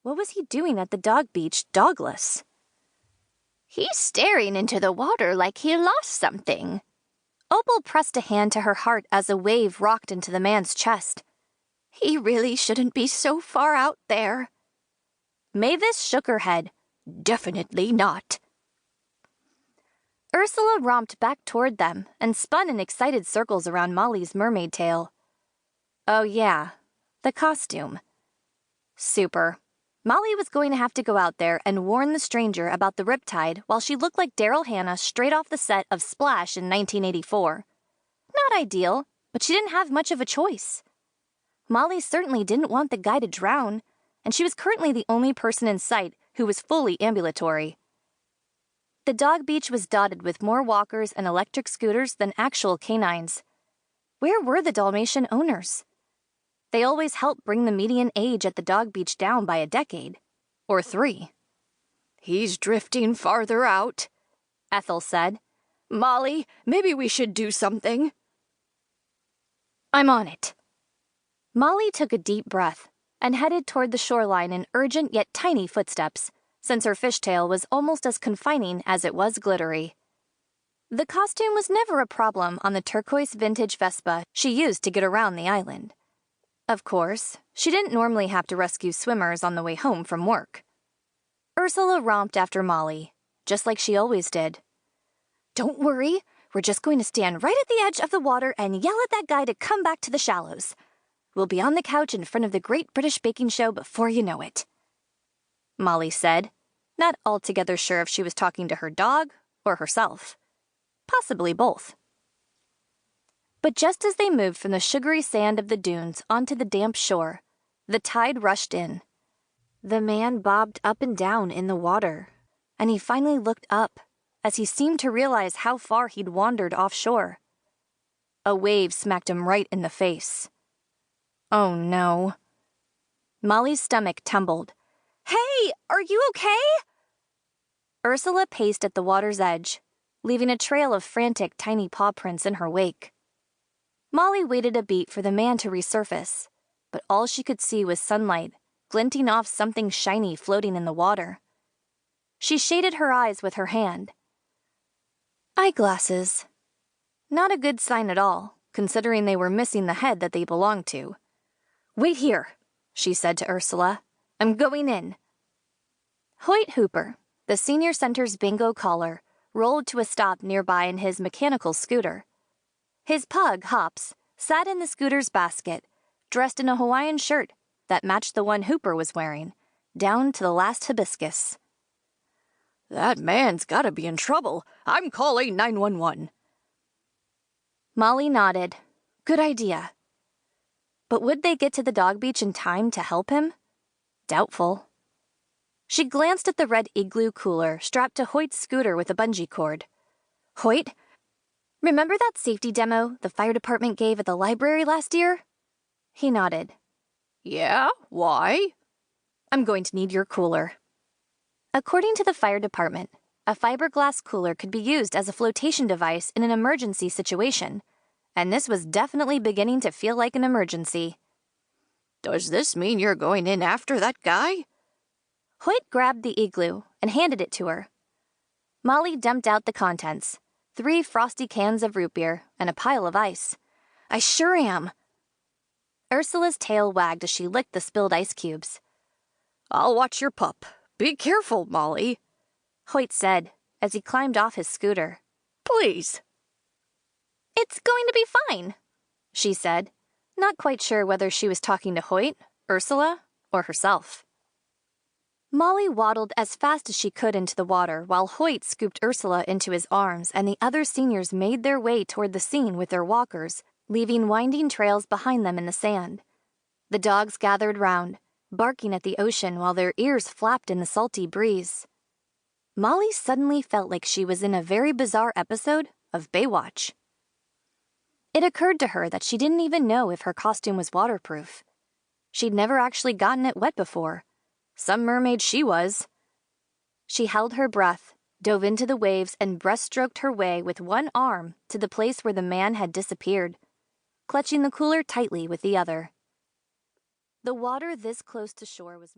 What was he doing at the dog beach, dogless? He's staring into the water like he lost something. Opal pressed a hand to her heart as a wave rocked into the man's chest. He really shouldn't be so far out there. Mavis shook her head. Definitely not. Ursula romped back toward them and spun in excited circles around Molly's mermaid tail. Oh yeah, the costume. Super. Molly was going to have to go out there and warn the stranger about the riptide while she looked like Daryl Hannah straight off the set of Splash in 1984. Not ideal, but she didn't have much of a choice. Molly certainly didn't want the guy to drown, and she was currently the only person in sight who was fully ambulatory. The dog beach was dotted with more walkers and electric scooters than actual canines. Where were the Dalmatian owners? They always helped bring the median age at the dog beach down by a decade. Or 3. He's drifting farther out, Ethel said. Molly, maybe we should do something. I'm on it. Molly took a deep breath and headed toward the shoreline in urgent yet tiny footsteps, since her fishtail was almost as confining as it was glittery. The costume was never a problem on the turquoise vintage Vespa she used to get around the island. Of course, she didn't normally have to rescue swimmers on the way home from work. Ursula romped after Molly, just like she always did. Don't worry, we're just going to stand right at the edge of the water and yell at that guy to come back to the shallows. We'll be on the couch in front of the Great British Baking Show before you know it. Molly said, not altogether sure if she was talking to her dog or herself. Possibly both. But just as they moved from the sugary sand of the dunes onto the damp shore, the tide rushed in. The man bobbed up and down in the water, and he finally looked up as he seemed to realize how far he'd wandered offshore. A wave smacked him right in the face. Oh no. Molly's stomach tumbled. Hey, are you okay? Ursula paced at the water's edge, leaving a trail of frantic tiny paw prints in her wake. Molly waited a beat for the man to resurface, but all she could see was sunlight, glinting off something shiny floating in the water. She shaded her eyes with her hand. Eyeglasses. Not a good sign at all, considering they were missing the head that they belonged to. Wait here, she said to Ursula. I'm going in. Hoyt Hooper, the senior center's bingo caller, rolled to a stop nearby in his mechanical scooter. His pug, Hops, sat in the scooter's basket, dressed in a Hawaiian shirt that matched the one Hooper was wearing, down to the last hibiscus. That man's gotta be in trouble. I'm calling 911. Molly nodded. Good idea. But would they get to the dog beach in time to help him? Doubtful. She glanced at the red igloo cooler strapped to Hoyt's scooter with a bungee cord. Hoyt, remember that safety demo the fire department gave at the library last year? He nodded. Yeah, why? I'm going to need your cooler. According to the fire department, a fiberglass cooler could be used as a flotation device in an emergency situation, and this was definitely beginning to feel like an emergency. Does this mean you're going in after that guy? Hoyt grabbed the igloo and handed it to her. Molly dumped out the contents, 3 frosty cans of root beer and a pile of ice. I sure am. Ursula's tail wagged as she licked the spilled ice cubes. I'll watch your pup. Be careful, Molly, Hoyt said as he climbed off his scooter. Please. It's going to be fine, she said, not quite sure whether she was talking to Hoyt, Ursula, or herself. Molly waddled as fast as she could into the water while Hoyt scooped Ursula into his arms and the other seniors made their way toward the scene with their walkers, leaving winding trails behind them in the sand. The dogs gathered round, barking at the ocean while their ears flapped in the salty breeze. Molly suddenly felt like she was in a very bizarre episode of Baywatch. It occurred to her that she didn't even know if her costume was waterproof. She'd never actually gotten it wet before. Some mermaid she was. She held her breath, dove into the waves, and breaststroked her way with one arm to the place where the man had disappeared, clutching the cooler tightly with the other. The water this close to shore was